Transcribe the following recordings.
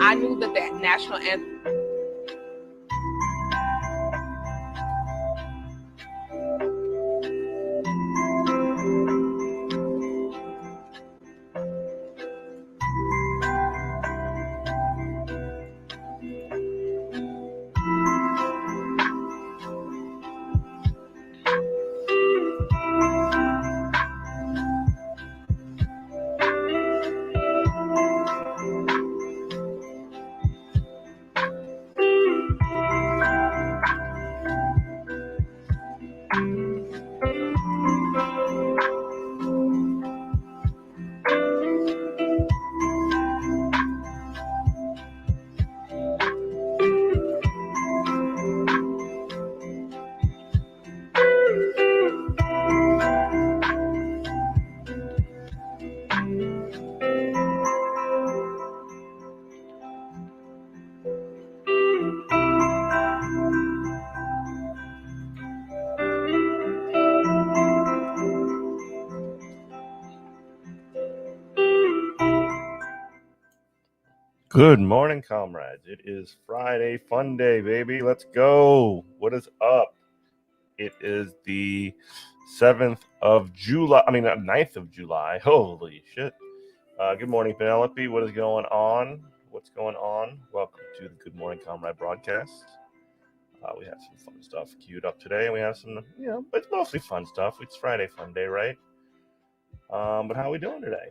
I knew that the national anthem. Good morning, comrades. It is Friday Fun Day, baby. Let's go. What is up? It is the 9th of July. Holy shit. Good morning, Penelope. What is going on? What's going on? Welcome to the Good Morning Comrade broadcast. We have some fun stuff queued up today, and we have some, but it's mostly fun stuff. It's Friday Fun Day, right? But how are we doing today?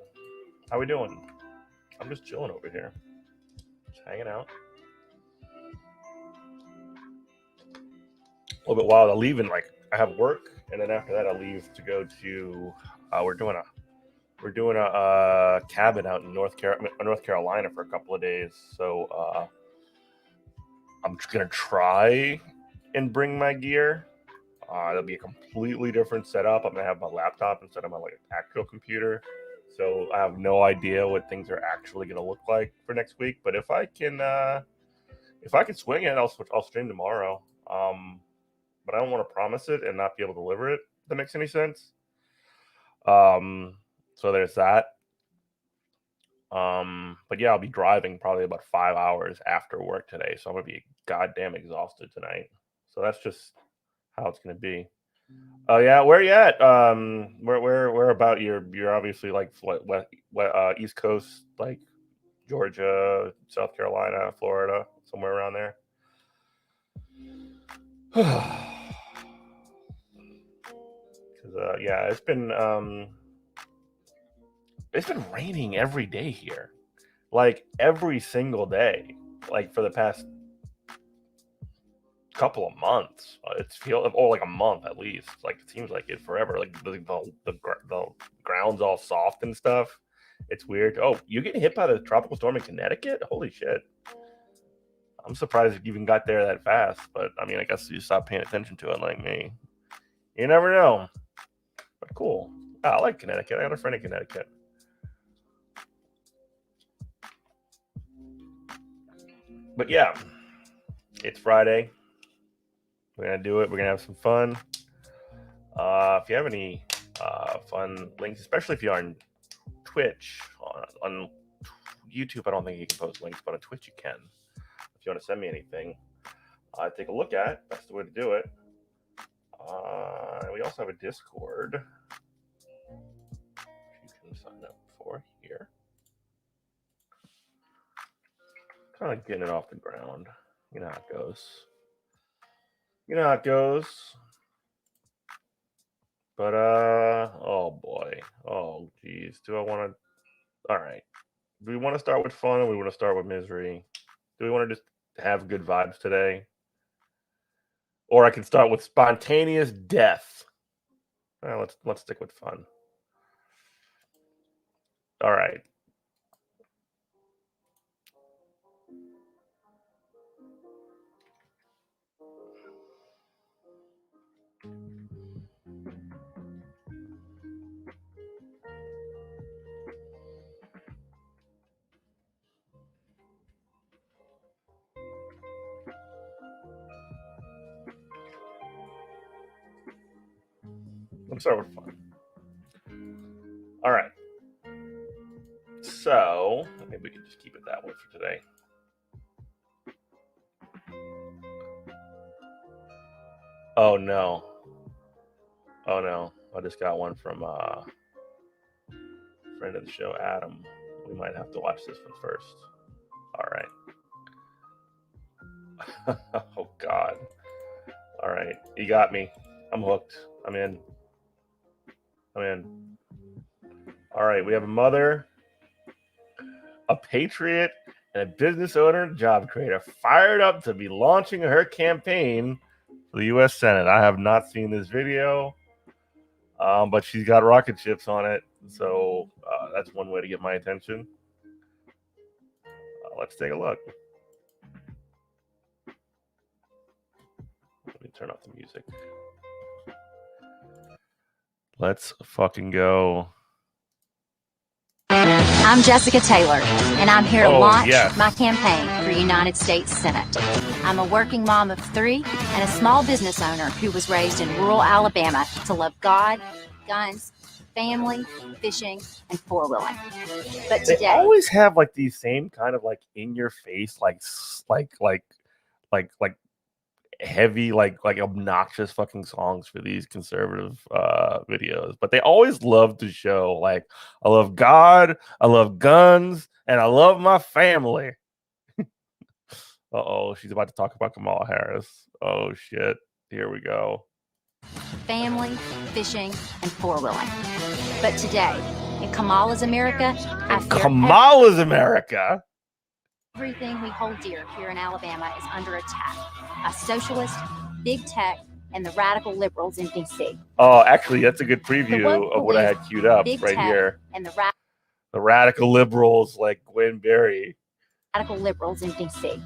How are we doing? I'm just chilling over here. Hanging out. A little bit wild. I'll leave I have work, and then after that I'll leave to go to we're doing a cabin out in North Carolina for a couple of days. So I'm just gonna try and bring my gear. It'll be a completely different setup. I'm gonna have my laptop instead of my actual computer. So I have no idea what things are actually going to look like for next week. But if I can swing it, I'll stream tomorrow. But I don't want to promise it and not be able to deliver it. If that makes any sense. So there's that. But yeah, I'll be driving probably about 5 hours after work today. So I'm going to be goddamn exhausted tonight. So that's just how it's going to be. Oh yeah, where you at? Where about? You're obviously like East Coast, like Georgia, South Carolina, Florida, somewhere around there. Because yeah, it's been raining every day here, like every single day, like for the past couple of months. It's feel like a month at least. Like it seems like it forever. Like the ground's all soft and stuff. It's weird. Oh, you getting hit by the tropical storm in Connecticut? Holy shit! I'm surprised you even got there that fast. But I mean, I guess you stopped paying attention to it like me. You never know. But cool. Oh, I like Connecticut. I got a friend in Connecticut. But yeah, it's Friday. We're gonna do it. We're gonna have some fun. If you have any fun links, especially if you're on Twitch, on YouTube, I don't think you can post links, but on Twitch you can. If you want to send me anything, take a look at. That's the way to do it. We also have a Discord. You can sign up for here. Kind of getting it off the ground. You know how it goes. You know how it goes. But oh boy, oh geez, do I want to? All right, do we want to start with fun, or we want to start with misery? Do we want to just have good vibes today, or I can start with spontaneous death? Let's stick with fun. All right. Let's start with fun. All right. So maybe we can just keep it that way for today. Oh no. Oh no. I just got one from friend of the show, Adam. We might have to watch this one first. All right. Oh God. All right. You got me. I'm hooked. I'm in. All right. We have a mother, a patriot, and a business owner and job creator fired up to be launching her campaign for the U.S. Senate. I have not seen this video, but she's got rocket ships on it. So that's one way to get my attention. Let's take a look. Let me turn off the music. Let's fucking go. I'm Jessica Taylor, and I'm here to launch my campaign for United States Senate. I'm a working mom of 3 and a small business owner who was raised in rural Alabama to love God, guns, family, fishing, and 4-wheeling. But today, they always have like these same kind of like in your face, like heavy, like obnoxious fucking songs for these conservative videos. But they always love to show like, I love God, I love guns, and I love my family. Uh-oh, she's about to talk about Kamala Harris. Oh shit, here we go. Family, fishing, and 4-wheeling. But today, in Kamala's America, Kamala's America, everything we hold dear here in Alabama is under attack. A socialist, big tech, and the radical liberals in D.C. Oh, actually, that's a good preview of what I had queued up right here. And the radical liberals like Gwen Berry. Radical liberals in D.C.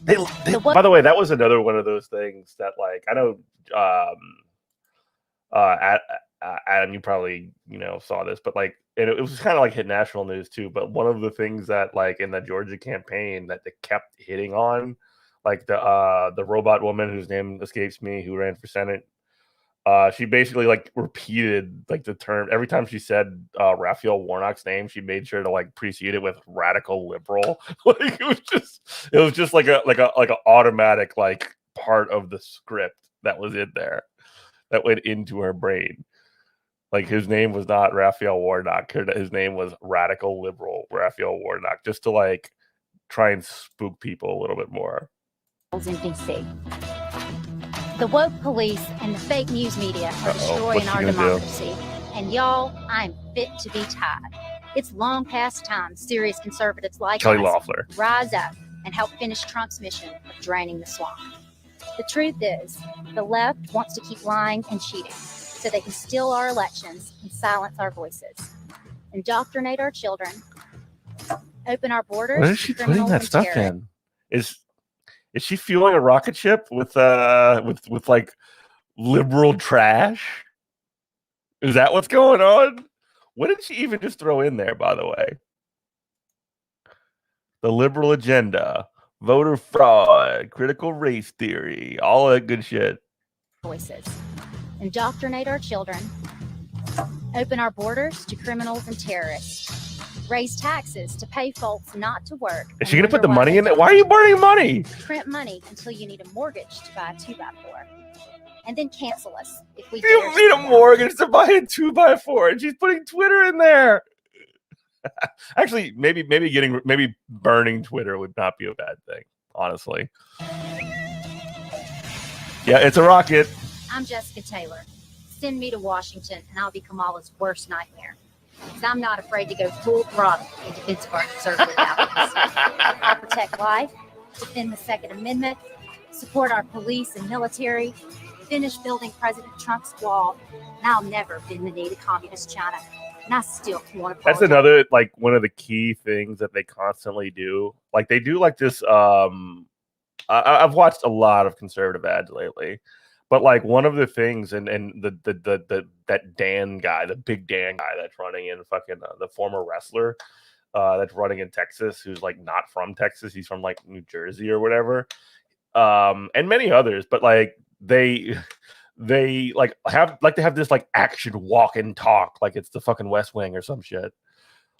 By the way, that was another one of those things that, like, I know Adam, you probably saw this, but like, and it was kind of like hit national news too. But one of the things that, like, in the Georgia campaign that they kept hitting on, like the robot woman whose name escapes me, who ran for Senate, she basically like repeated like the term every time she said Raphael Warnock's name. She made sure to like precede it with radical liberal. Like it was just like a automatic like part of the script that was in there. that went into her brain. Like, his name was not Raphael Warnock. His name was Radical Liberal Raphael Warnock, just to like try and spook people a little bit more. In DC. The woke police and the fake news media are destroying our democracy. And y'all, I'm fit to be tied. It's long past time serious conservatives like Kelly us Loeffler rise up and help finish Trump's mission of draining the swamp. The truth is, the left wants to keep lying and cheating so they can steal our elections and silence our voices, indoctrinate our children, open our borders. Where is she putting that stuff in? Is she fueling a rocket ship with like liberal trash? Is that what's going on? What did she even just throw in there, by the way? The liberal agenda, voter fraud, critical race theory, all that good shit. Voices, indoctrinate our children, open our borders to criminals and terrorists, raise taxes to pay folks not to work. Is she going to put the money in it? Why are you burning money? Print money until you need a mortgage to buy a 2x4. And then cancel us if we You need a mortgage to buy a 2x4, and she's putting Twitter in there. Actually, maybe burning Twitter would not be a bad thing, honestly. Yeah, it's a rocket. I'm Jessica Taylor. Send me to Washington, and I'll be Kamala's worst nightmare. Because I'm not afraid to go full throttle in defense of our conservative values. I'll protect life, defend the Second Amendment, support our police and military, finish building President Trump's wall, and I'll never bend the knee to communist China. And I still want to. That's another, like, one of the key things that they constantly do. Like, they do like this. I've watched a lot of conservative ads lately, but like one of the things, and that Dan guy, the big Dan guy that's running in fucking the former wrestler that's running in Texas, who's like not from Texas, he's from like New Jersey or whatever, and many others, but like they like to have this like action walk and talk like it's the fucking West Wing or some shit.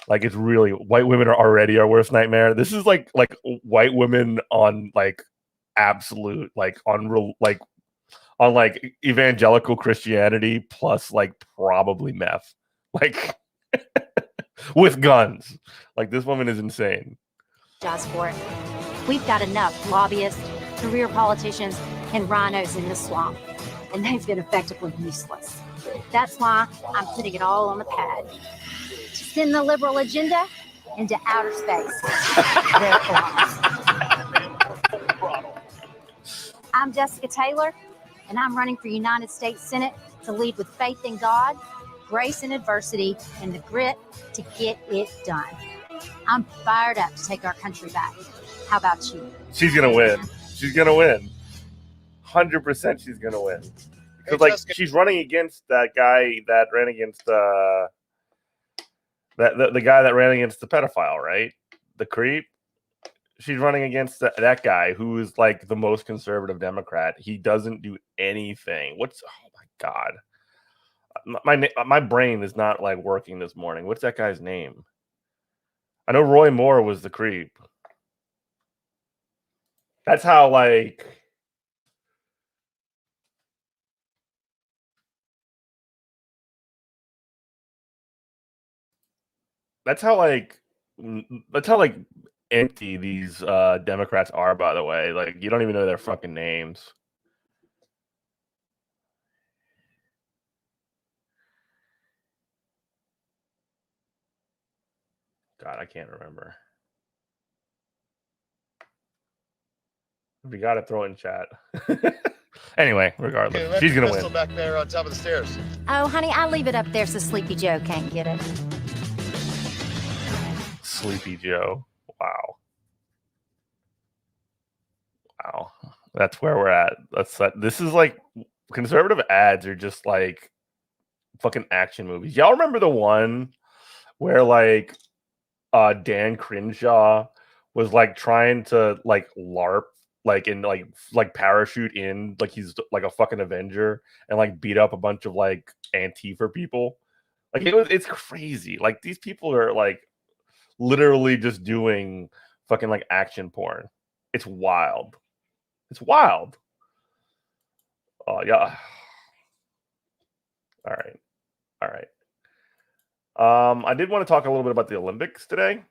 Like, it's really, white women are already our worst nightmare. This is like white women on like absolute like on evangelical Christianity plus like probably meth, like with guns. Like, this woman is insane. Just for it. We've got enough lobbyists, career politicians, and rhinos in the swamp, and they've been effectively useless. That's why I'm putting it all on the pad. To send the liberal agenda into outer space. Where it belongs. I'm Jessica Taylor, and I'm running for United States Senate to lead with faith in God, grace in adversity, and the grit to get it done. I'm fired up to take our country back. How about you? She's going to win. She's going to win. 100% she's going to win. Because, like, she's running against that guy that ran against the guy that ran against the pedophile, right? The creep. She's running against that guy who is like the most conservative Democrat. He doesn't do anything. Oh my God. My brain is not like working this morning. What's that guy's name? I know Roy Moore was the creep. That's how like empty these Democrats are, by the way. Like, you don't even know their fucking names. God, I can't remember. We got to throw it in chat. Anyway, regardless, she's gonna win. Back there on top of the stairs. Oh, honey, I leave it up there so Sleepy Joe can't get it. Sleepy Joe. Wow. That's where we're at. This is like, conservative ads are just like fucking action movies. Y'all remember the one where like Dan Crenshaw was like trying to like LARP like in like parachute in like he's like a fucking Avenger and like beat up a bunch of like Antifa people? Like, it's crazy. Like, these people are like literally just doing fucking like action porn. It's wild. It's wild. Oh yeah. All right. I did want to talk a little bit about the Olympics today.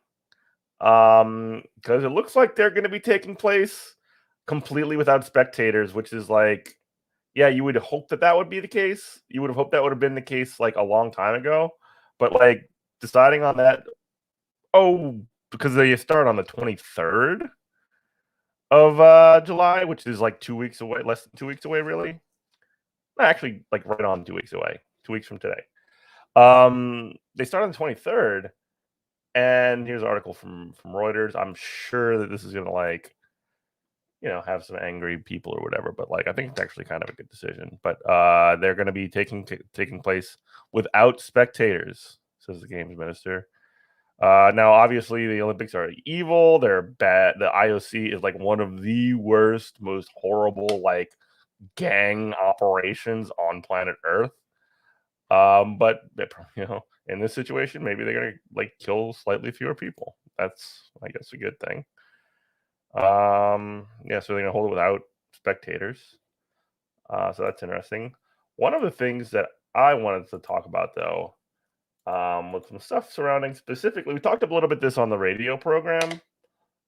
Because it looks like they're going to be taking place completely without spectators, which is like, yeah, you would hope that would be the case. You would have hoped that would have been the case like a long time ago. But like deciding on that, because they start on the 23rd of July, which is like 2 weeks away, less than 2 weeks away, really. Actually, like right on 2 weeks away, 2 weeks from today. They start on the 23rd. And here's an article from Reuters. I'm sure that this is going to like, have some angry people or whatever, but like I think it's actually kind of a good decision. But they're going to be taking place without spectators, says the games minister. Now, obviously, the Olympics are evil. They're bad. The IOC is like one of the worst, most horrible like gang operations on planet Earth. But in this situation, maybe they're gonna like kill slightly fewer people. That's, I guess, a good thing. So they're gonna hold it without spectators. So that's interesting. One of the things that I wanted to talk about, though, with some stuff surrounding specifically, we talked a little bit this on the radio program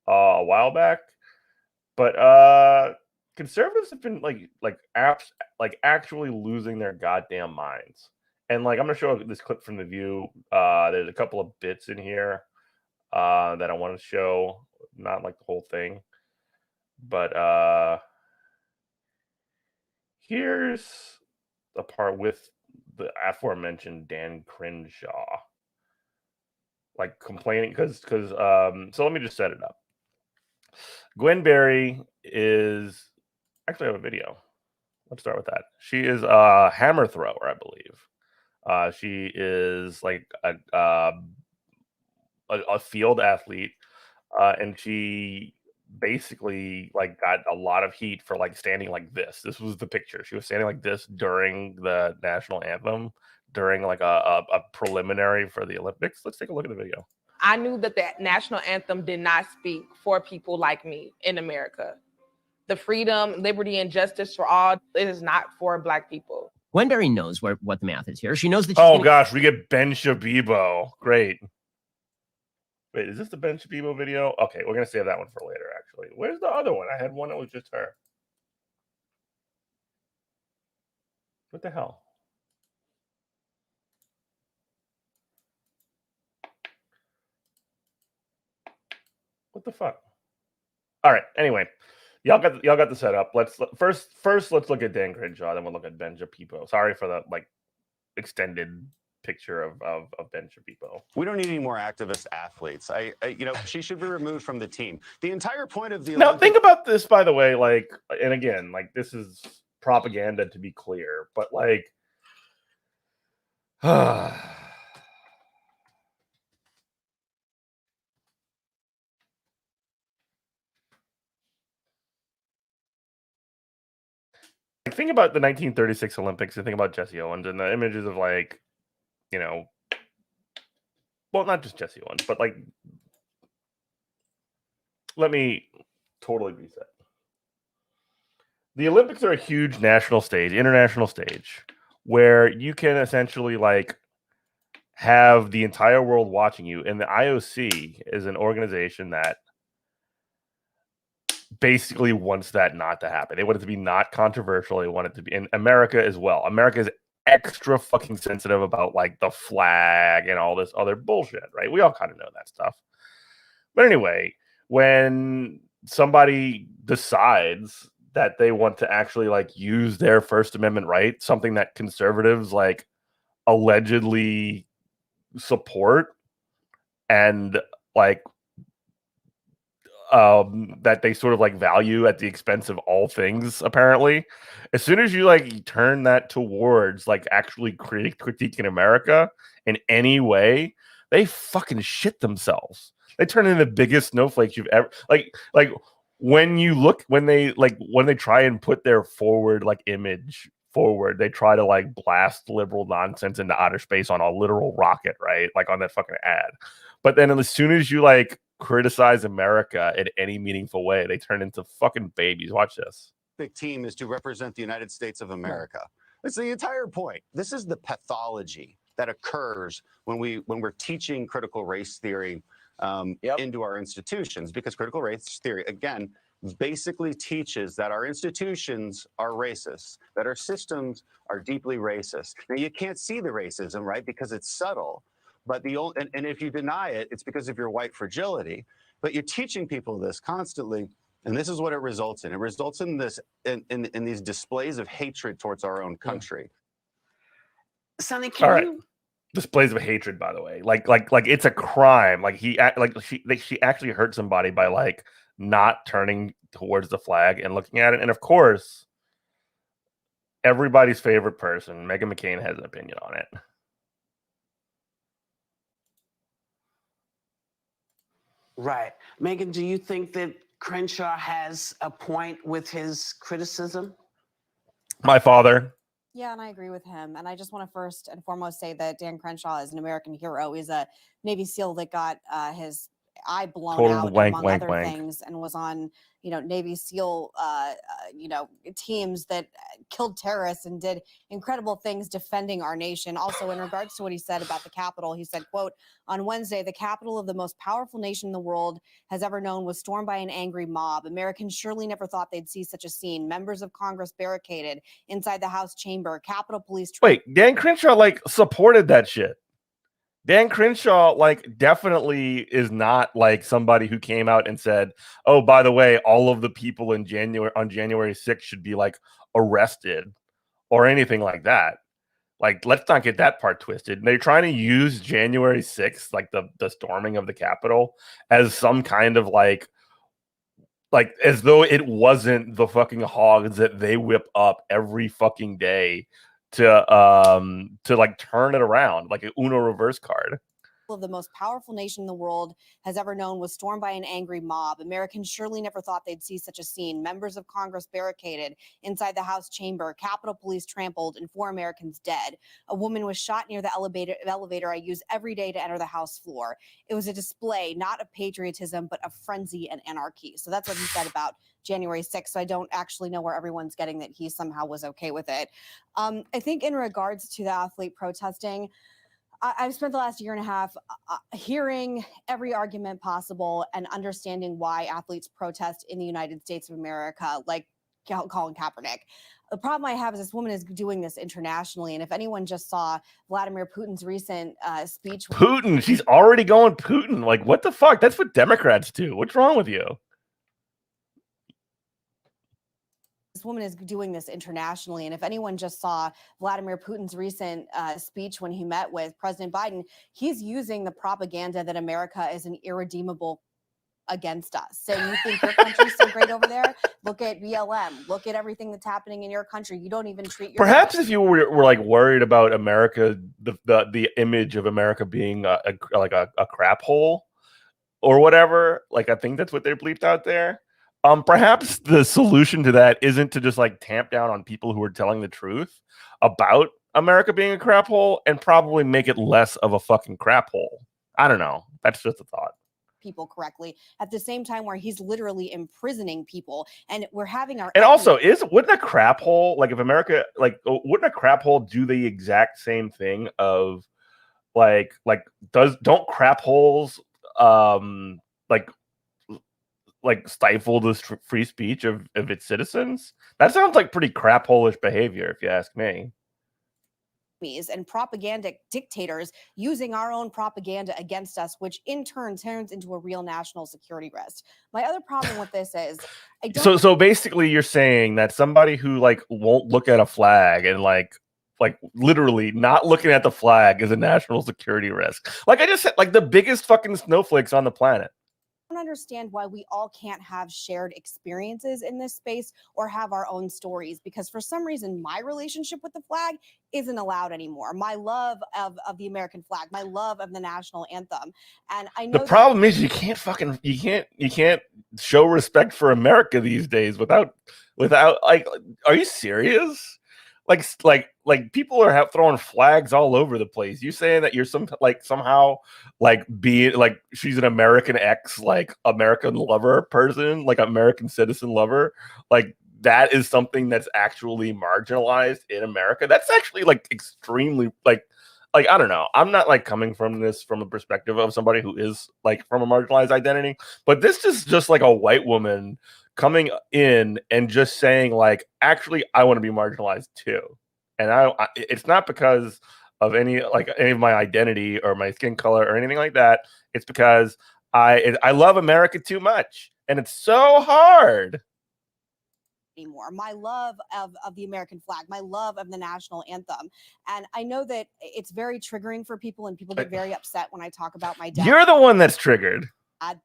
a while back, but conservatives have been actually losing their goddamn minds. And like, I'm gonna show this clip from The View. There's a couple of bits in here that I want to show, not like the whole thing, but here's the part with the aforementioned Dan Crenshaw, like complaining because so let me just set it up. Gwen Berry is actually, I have a video. Let's start with that. She is a hammer thrower, I believe. She is like a field athlete, and she basically like got a lot of heat for like standing like this. This was the picture. She was standing like this during the national anthem, during like a preliminary for the Olympics. Let's take a look at the video. I knew that the national anthem did not speak for people like me in America. The freedom, liberty, and justice for all, it is not for Black people. Gwen Berry knows what the math is here. She knows that. Gosh, we get Ben Shabibo. Great. Wait, is this the Ben Shabibo video? Okay, we're gonna save that one for later. Actually, where's the other one? I had one that was just her. What the hell? What the fuck? All right. Anyway, y'all got the setup. Let's first let's look at Dan Crenshaw, then we'll look at Ben Shabibo. Sorry for the like extended picture of Ben Shabibo. We don't need any more activist athletes. She should be removed from the team. The entire point of the Now think about this, by the way, like, and again, like this is propaganda to be clear, but like think about the 1936 Olympics and think about Jesse Owens and the images of like, well, not just Jesse Owens, but like, let me totally reset. The Olympics are a huge national stage, international stage, where you can essentially like have the entire world watching you. And the IOC is an organization that basically wants that not to happen. They want it to be not controversial. They want it to be in America as well. America is extra fucking sensitive about like the flag and all this other bullshit, right? We all kind of know that stuff. But anyway, when somebody decides that they want to actually like use their First Amendment right, something that conservatives like allegedly support and like that they sort of like value at the expense of all things, apparently, as soon as you like turn that towards like actually critiquing America in any way, they fucking shit themselves. They turn into the biggest snowflakes you've ever like when they try and put their forward like image forward, they try to like blast liberal nonsense into outer space on a literal rocket, right? Like on that fucking ad. But then as soon as you like criticize America in any meaningful way, they turn into fucking babies. Watch this. Big team is to represent the United States of America. That's the entire point. This is the pathology that occurs when we're teaching critical race theory into our institutions, because critical race theory, again, basically teaches that our institutions are racist, that our systems are deeply racist. Now, you can't see the racism, right, because it's subtle. But and if you deny it, it's because of your white fragility. But you're teaching people this constantly, and this is what it results in. It results in this in these displays of hatred towards our own country. Sonny, can you? Displays of hatred, by the way, like it's a crime. Like she actually hurt somebody by like not turning towards the flag and looking at it. And of course, everybody's favorite person, Meghan McCain, has an opinion on it. Right. Megan, do you think that Crenshaw has a point with his criticism? My father. Yeah, and I agree with him. And I just want to first and foremost say that Dan Crenshaw is an American hero. He's a Navy SEAL that got his eye blown out, among other things, and was on, Navy SEAL, teams that killed terrorists and did incredible things defending our nation. Also, in regards to what he said about the Capitol, he said, quote, "On Wednesday, the capital of the most powerful nation in the world has ever known was stormed by an angry mob. Americans surely never thought they'd see such a scene. Members of Congress barricaded inside the House chamber. Capitol Police." Wait, Dan Crenshaw supported that shit. Dan Crenshaw definitely is not somebody who came out and said, "Oh, by the way, all of the people on January 6th should be arrested," or anything like that. Let's not get that part twisted. They're trying to use January 6th, the storming of the Capitol, as some kind of as though it wasn't the fucking hogs that they whip up every fucking day to turn it around like an Uno reverse card. Of the most powerful nation in the world has ever known was stormed by an angry mob. Americans surely never thought they'd see such a scene. Members of Congress barricaded inside the House chamber. Capitol Police trampled and 4 Americans dead. A woman was shot near the elevator I use every day to enter the House floor. It was a display, not of patriotism, but of frenzy and anarchy. So that's what he said about January 6th. So I don't actually know where everyone's getting that he somehow was okay with it. I think in regards to the athlete protesting, I've spent the last year and a half hearing every argument possible and understanding why athletes protest in the United States of America, like Colin Kaepernick. The problem I have is this woman is doing this internationally. And if anyone just saw Vladimir Putin's recent speech. Putin, she's already going Putin. What the fuck? That's what Democrats do. What's wrong with you? This woman is doing this internationally. And if anyone just saw Vladimir Putin's recent speech when he met with President Biden, he's using the propaganda that America is an irredeemable against us. So you think your country's so great over there? Look at BLM. Look at everything that's happening in your country. You don't even treat your Perhaps if you were worried about America, the image of America being a crap hole or whatever, I think that's what they bleeped out there. Perhaps the solution to that isn't to just tamp down on people who are telling the truth about America being a crap hole, and probably make it less of a fucking crap hole. I don't know. That's just a thought. People correctly at the same time where he's literally imprisoning people, and we're having our. And also, wouldn't a crap hole if America wouldn't a crap hole do the exact same thing of don't crap holes stifle the free speech of its citizens? That sounds like pretty crap hole-ish behavior, if you ask me. And propaganda dictators using our own propaganda against us, which in turn turns into a real national security risk. My other problem with this is so basically you're saying that somebody who won't look at a flag and literally not looking at the flag is a national security risk. I just said, the biggest fucking snowflakes on the planet. I don't understand why we all can't have shared experiences in this space or have our own stories, because for some reason my relationship with the flag isn't allowed anymore. My love of the American flag, my love of the national anthem. And I know the problem is you can't show respect for America these days without are you serious? People are throwing flags all over the place. You saying that you're somehow being she's an American American lover person, American citizen lover, that is something that's actually marginalized in America. That's actually like extremely like I don't know. I'm not like coming from this from a perspective of somebody who is like from a marginalized identity, but this is just like a white woman coming in and just saying like, actually, I want to be marginalized too. And it's not because of any of my identity or my skin color or anything like that. It's because I love America too much, and it's so hard. Anymore. My love of the American flag, my love of the national anthem. And I know that it's very triggering for people, and people get very upset when I talk about my dad. You're the one that's triggered.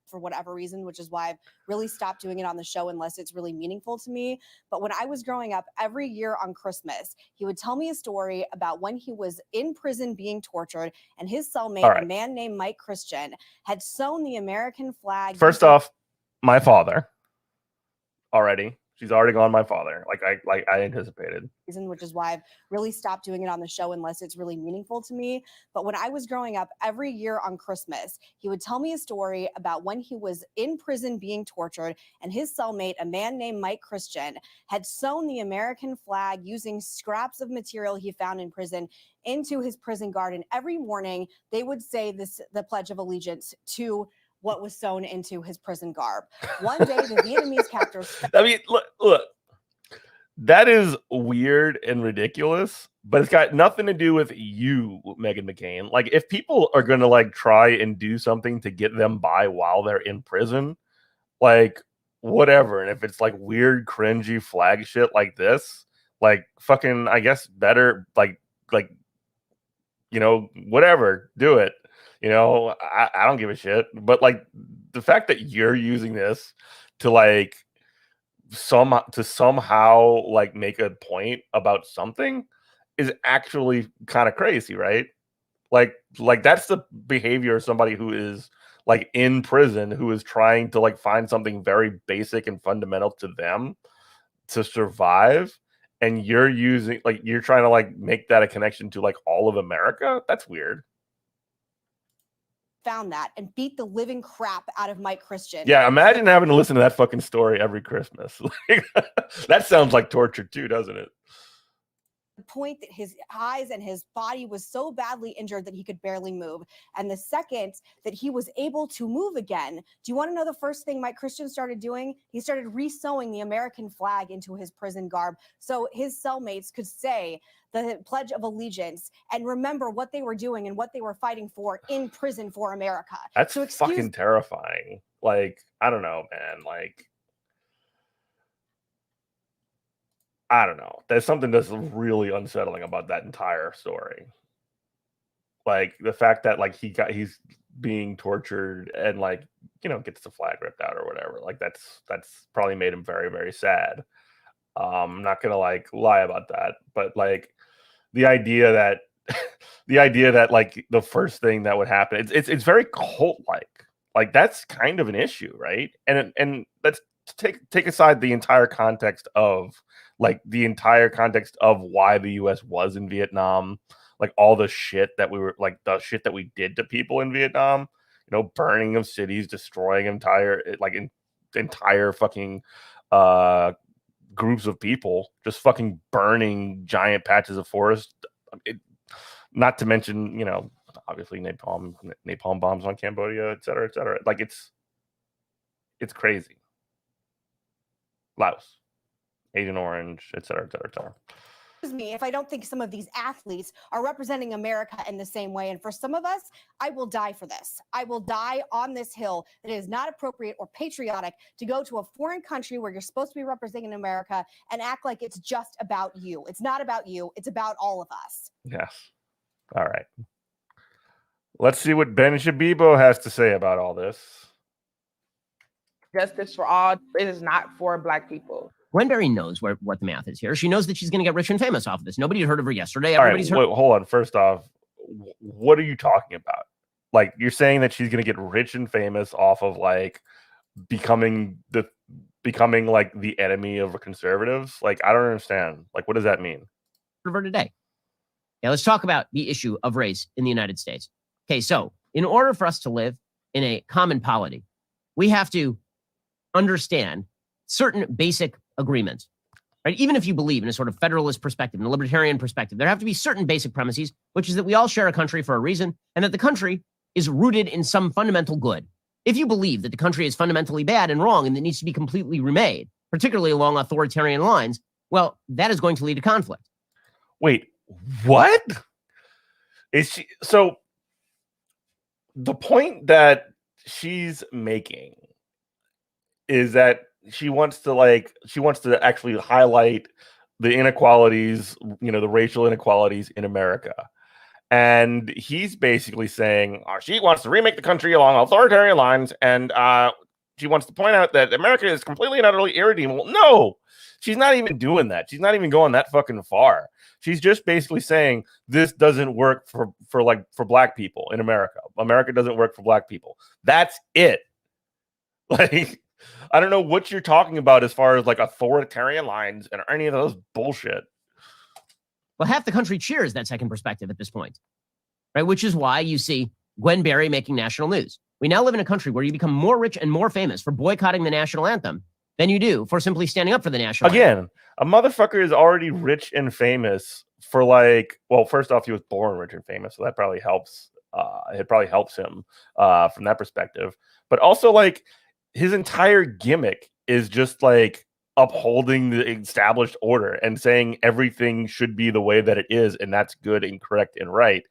For whatever reason, which is why I've really stopped doing it on the show unless it's really meaningful to me. But when I was growing up, every year on Christmas, he would tell me a story about when he was in prison being tortured, and his cellmate, a man named Mike Christian, had sewn the American flag. First off, my father already. She's already gone my father, like I anticipated. Which is why I've really stopped doing it on the show unless it's really meaningful to me. But when I was growing up, every year on Christmas, he would tell me a story about when he was in prison being tortured, and his cellmate, a man named Mike Christian, had sewn the American flag using scraps of material he found in prison into his prison garden. Every morning, they would say the Pledge of Allegiance to what was sewn into his prison garb. One day, the Vietnamese captors. I mean, look, that is weird and ridiculous, but it's got nothing to do with you, Meghan McCain. Like, if people are going to like try and do something to get them by while they're in prison, like whatever. And if it's like weird, cringy flag shit like this, like fucking, I guess better, like, whatever, do it. I don't give a shit. But like the fact that you're using this to like somehow like make a point about something is actually kind of crazy, right? Like that's the behavior of somebody who is like in prison, who is trying to like find something very basic and fundamental to them to survive. And you're trying to like make that a connection to like all of America. That's weird. Found that and beat the living crap out of Mike Christian. Yeah, imagine having to listen to that fucking story every Christmas. That sounds like torture too, doesn't it? The point that his eyes and his body was so badly injured that he could barely move. And the second that he was able to move again, do you want to know the first thing Mike Christian started doing? He started re-sewing the American flag into his prison garb so his cellmates could say the Pledge of Allegiance and remember what they were doing and what they were fighting for in prison for America. That's fucking terrifying. Like, I don't know, man. Like, I don't know. There's something that's really unsettling about that entire story. Like the fact that like he's being tortured and like, gets the flag ripped out or whatever. Like that's probably made him very, very sad. I'm not gonna like lie about that, but like the idea that like the first thing that would happen, it's very cult-like. Like that's kind of an issue, right? And let's take aside the entire context of why the US was in Vietnam, like all the shit that we did to people in Vietnam, burning of cities, destroying entire fucking groups of people, just fucking burning giant patches of forest. Not to mention, obviously napalm bombs on Cambodia, et cetera, et cetera. Like it's crazy. Laos, Agent Orange, et cetera, et cetera, et cetera. Me if I don't think some of these athletes are representing America in the same way. And for some of us, I will die for this. I will die on this hill that it is not appropriate or patriotic to go to a foreign country where you're supposed to be representing America and act like it's just about you. It's not about you. It's about all of us. Yes. All right. Let's see what Ben Shabibo has to say about all this. Justice for all. It is not for Black people. Gwenberry knows what the math is here. She knows that she's going to get rich and famous off of this. Nobody had heard of her yesterday. Everybody's heard. Wait, hold on. First off, what are you talking about? Like, you're saying that she's going to get rich and famous off of like becoming like the enemy of conservatives? Like, I don't understand. Like, what does that mean? For her today. Now let's talk about the issue of race in the United States. Okay, so in order for us to live in a common polity, we have to understand certain basic agreements right? Even if you believe in a sort of federalist perspective and a libertarian perspective, there have to be certain basic premises, which is that we all share a country for a reason and that the country is rooted in some fundamental good. If you believe that the country is fundamentally bad and wrong and that needs to be completely remade, particularly along authoritarian lines, well, that is going to lead to conflict. Wait, what? Is she so the point that she's making is that she wants to actually highlight the inequalities, the racial inequalities in America. And he's basically saying she wants to remake the country along authoritarian lines, and she wants to point out that America is completely and utterly irredeemable. No, she's not even doing that. She's not even going that fucking far. She's just basically saying this doesn't work for black people in America. America doesn't work for black people. That's it. Like, I don't know what you're talking about as far as like authoritarian lines and any of those bullshit. Well, half the country cheers that second perspective at this point, right? Which is why you see Gwen Berry making national news. We now live in a country where you become more rich and more famous for boycotting the national anthem than you do for simply standing up for the national anthem. A motherfucker is already rich and famous for first off, he was born rich and famous, so that probably helps. It probably helps him from that perspective. But also, like, his entire gimmick is just like upholding the established order and saying everything should be the way that it is, and that's good and correct and right,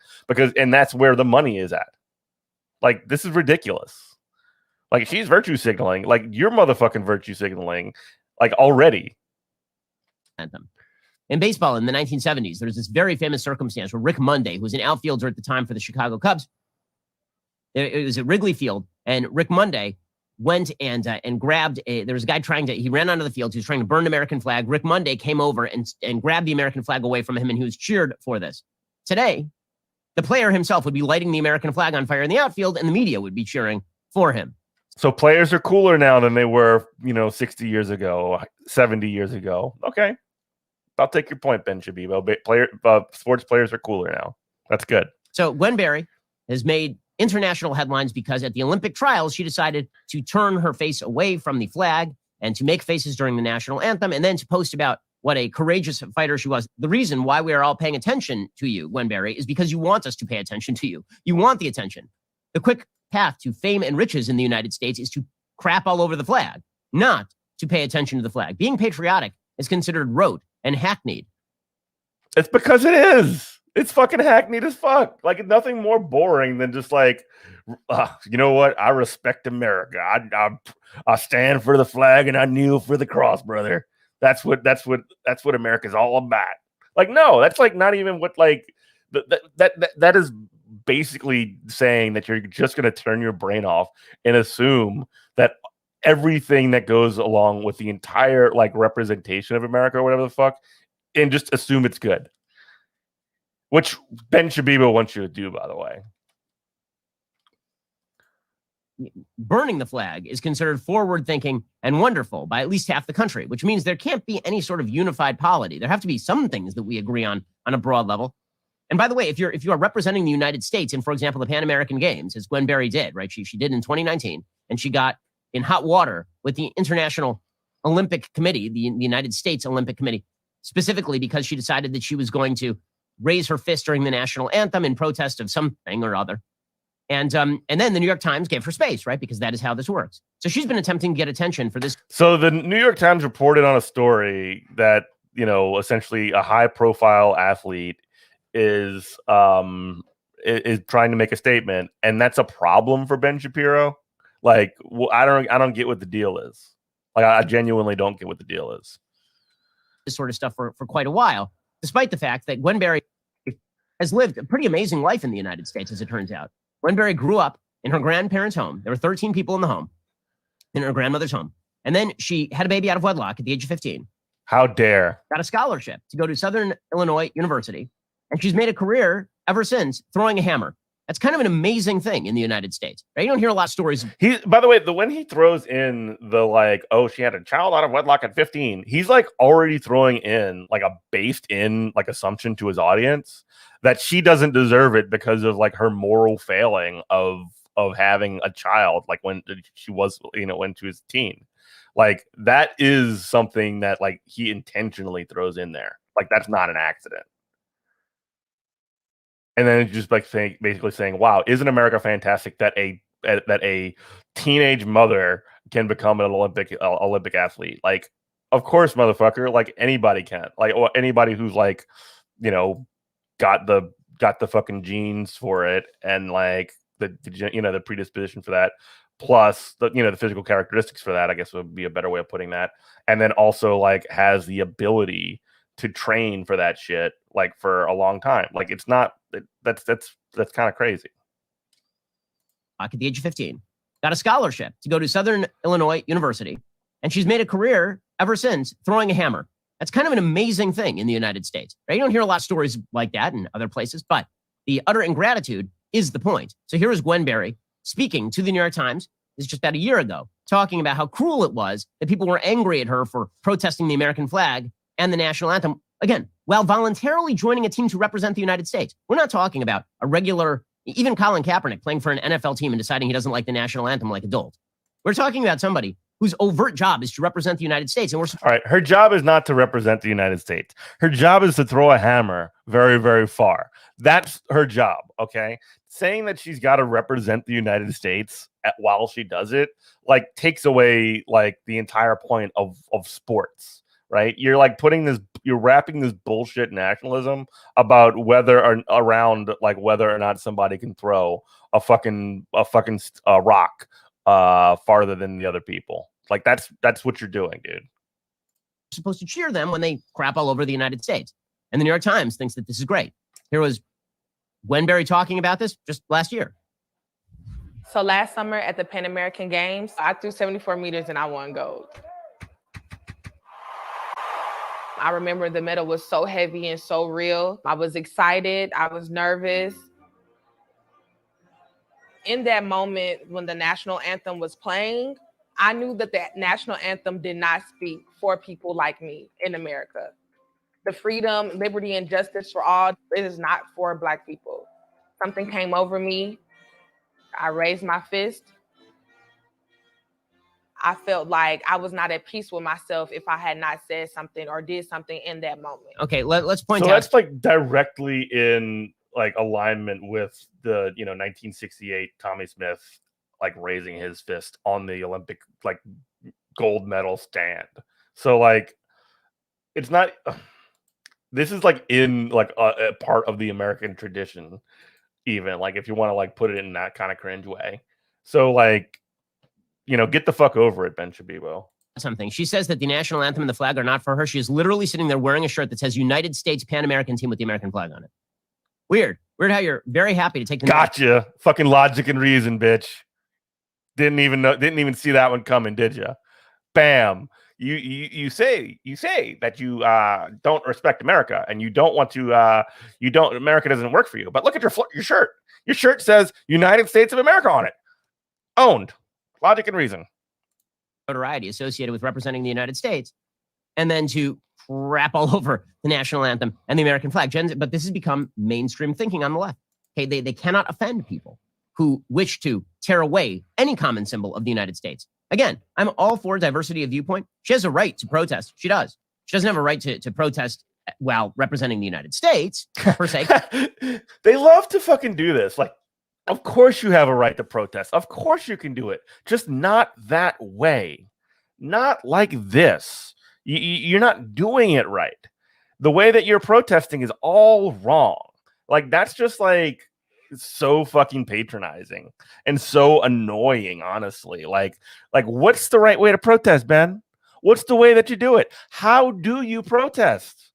and that's where the money is at. Like, this is ridiculous. Like, she's virtue signaling. Like, you're motherfucking virtue signaling, like, already. Anthem. In baseball in the 1970s, there's this very famous circumstance where Rick Monday, who was an outfielder at the time for the Chicago Cubs, it was at Wrigley Field, and Rick Monday went and grabbed there was a guy he ran onto the field. He was trying to burn an American flag. Rick Monday came over and grabbed the American flag away from him, and he was cheered for this. Today, the player himself would be lighting the American flag on fire in the outfield, and the media would be cheering for him. So players are cooler now than they were, 60 years ago, 70 years ago. Okay. I'll take your point, Ben Shabibo. Sports players are cooler now. That's good. So Gwen Berry has made international headlines because at the Olympic trials, she decided to turn her face away from the flag and to make faces during the national anthem, and then to post about what a courageous fighter she was. The reason why we are all paying attention to you, Gwen Berry, is because you want us to pay attention to you. You want the attention. The quick path to fame and riches in the United States is to crap all over the flag, not to pay attention to the flag. Being patriotic is considered rote and hackneyed. It's because it is. It's fucking hackneyed as fuck. Like, nothing more boring than just like, you know what? I respect America. I stand for the flag and I kneel for the cross, brother. That's what America's all about. Like, no, that's like not even what like that is basically saying that you're just going to turn your brain off and assume that everything that goes along with the entire like representation of America or whatever the fuck, and just assume it's good. Which Ben Shabibo wants you to do, by the way. Burning the flag is considered forward-thinking and wonderful by at least half the country, which means there can't be any sort of unified polity. There have to be some things that we agree on a broad level. And by the way, if you are representing the United States in, for example, the Pan American Games, as Gwen Berry did, right? She did in 2019, and she got in hot water with the International Olympic Committee, the United States Olympic Committee, specifically because she decided that she was going to raise her fist during the national anthem in protest of something or other. And then the New York Times gave her space, right? Because that is how this works. So she's been attempting to get attention for this. So the New York Times reported on a story that, essentially a high profile athlete is trying to make a statement, and that's a problem for Ben Shapiro. Like, well, I don't get what the deal is. Like, I genuinely don't get what the deal is. This sort of stuff for quite a while, despite the fact that Gwen Berry has lived a pretty amazing life in the United States, as it turns out. Gwen Berry grew up in her grandparents' home. There were 13 people in the home, in her grandmother's home. And then she had a baby out of wedlock at the age of 15. How dare. Got a scholarship to go to Southern Illinois University. And she's made a career ever since throwing a hammer. That's kind of an amazing thing in the United States. Right? You don't hear a lot of stories. By the way, when he throws in the like, oh, she had a child out of wedlock at 15, he's like already throwing in like a based in like assumption to his audience that she doesn't deserve it because of like her moral failing of having a child, like when she was, when she was a teen. Like that is something that like he intentionally throws in there. Like that's not an accident. And then it's just like basically saying, "Wow, isn't America fantastic that a teenage mother can become an Olympic athlete?" Like, of course, motherfucker. Like anybody can. Like, or anybody who's like, you know, got the fucking genes for it, and like the predisposition for that, plus the the physical characteristics for that. I guess would be a better way of putting that. And then also like has the ability to train for that shit like for a long time. Like it's not that's kind of crazy. At the age of 15, got a scholarship to go to Southern Illinois University, and she's made a career ever since throwing a hammer. That's kind of an amazing thing in the United States, right? You don't hear a lot of stories like that in other places, but the utter ingratitude is the point. So here is Gwen Berry speaking to the New York Times. This is just about a year ago, talking about how cruel it was that people were angry at her for protesting the American flag and the national anthem, again, while voluntarily joining a team to represent the United States. We're not talking about a regular, even Colin Kaepernick playing for an NFL team and deciding he doesn't like the national anthem like adult. We're talking about somebody whose overt job is to represent the United States. And we're all right. Her job is not to represent the United States. Her job is to throw a hammer very, very far. That's her job. Okay. Saying that she's got to represent the United States while she does it, like takes away like the entire point of sports. Right? You're like you're wrapping this bullshit nationalism about whether or not somebody can throw a fucking rock farther than the other people. Like that's what you're doing, dude. You're supposed to cheer them when they crap all over the United States. And the New York Times thinks that this is great. Here was Gwen Berry talking about this just last year. So last summer at the Pan American Games, I threw 74 meters and I won gold. I remember the medal was so heavy and so real. I was excited. I was nervous. In that moment, when the national anthem was playing, I knew that the national anthem did not speak for people like me in America. The freedom, liberty, and justice for all, it is not for Black people. Something came over me. I raised my fist. I felt like I was not at peace with myself if I had not said something or did something in that moment. Okay, let's point out. So that's like directly in like alignment with the 1968 Tommy Smith like raising his fist on the Olympic like gold medal stand. So like it's not. This is like in like a part of the American tradition, even like if you want to like put it in that kind of cringe way. So like. Get the fuck over it, Ben Shabibo. Something. She says that the national anthem and the flag are not for her. She is literally sitting there wearing a shirt that says United States Pan American Team with the American flag on it. Weird how you're very happy to take the gotcha. Fucking logic and reason, bitch. Didn't even see that one coming, did you? Bam. You say that you don't respect America and you don't want to America doesn't work for you. But look at your shirt. Your shirt says United States of America on it. Owned. Logic and reason. Notoriety associated with representing the United States, and then to crap all over the national anthem and the American flag. But this has become mainstream thinking on the left. Okay, they cannot offend people who wish to tear away any common symbol of the United States. Again, I'm all for diversity of viewpoint. She has a right to protest. She does. She doesn't have a right to protest while representing the United States, per se. They love to fucking do this. Like, of course you have a right to protest. Of course you can do it. Just not that way. Not like this. You're not doing it right. The way that you're protesting is all wrong. Like, that's just like so fucking patronizing and so annoying, honestly. Like what's the right way to protest, Ben? What's the way that you do it? How do you protest?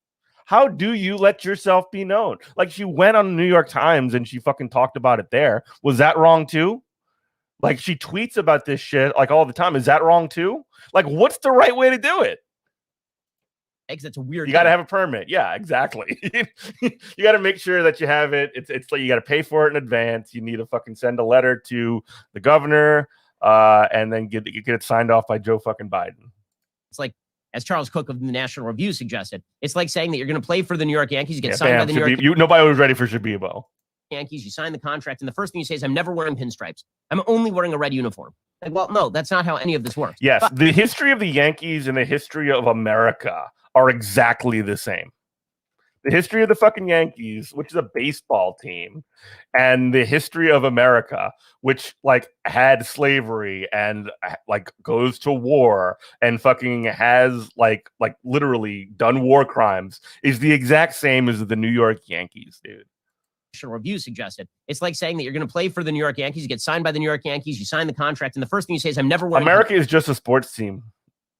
How do you let yourself be known? Like, she went on the New York Times and she fucking talked about it there. Was that wrong too? Like, she tweets about this shit like all the time. Is that wrong too? Like, what's the right way to do it? That's a weird. You got to have a permit. Yeah, exactly. You got to make sure that you have it. It's like you got to pay for it in advance. You need to fucking send a letter to the governor and then get it signed off by Joe fucking Biden. It's like, as Charles Cook of the National Review suggested, it's like saying that you're going to play for the New York Yankees, get signed by the New York. Nobody was ready for Shabibo. Yankees, you sign the contract, and the first thing you say is, I'm never wearing pinstripes. I'm only wearing a red uniform. Like, well, no, that's not how any of this works. Yes, But the history of the Yankees and the history of America are exactly the same. The history of the fucking Yankees, which is a baseball team, and the history of America, which like had slavery and like goes to war and fucking has like literally done war crimes, is the exact same as the New York Yankees, dude. Review suggested. It's like saying that you're going to play for the New York Yankees, you get signed by the New York Yankees, you sign the contract, and the first thing you say is, I'm never wearing. America is just a sports team,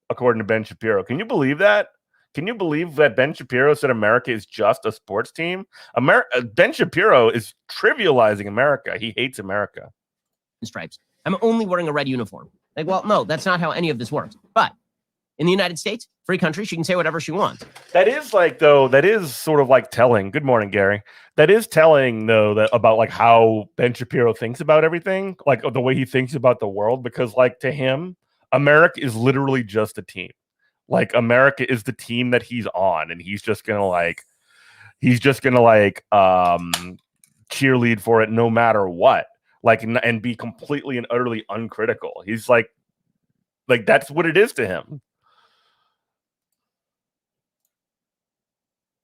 according to Ben Shapiro. Can you believe that? Can you believe that Ben Shapiro said America is just a sports team? Ben Shapiro is trivializing America. He hates America. Stripes. I'm only wearing a red uniform. Like, well, no, that's not how any of this works. But in the United States, free country, she can say whatever she wants. That is like, though, that is sort of like telling. Good morning, Gary. That is telling, though, that about like how Ben Shapiro thinks about everything, like the way he thinks about the world, because like to him, America is literally just a team. Like America is the team that he's on, and he's just gonna cheerlead for it no matter what. Like and be completely and utterly uncritical. He's like that's what it is to him.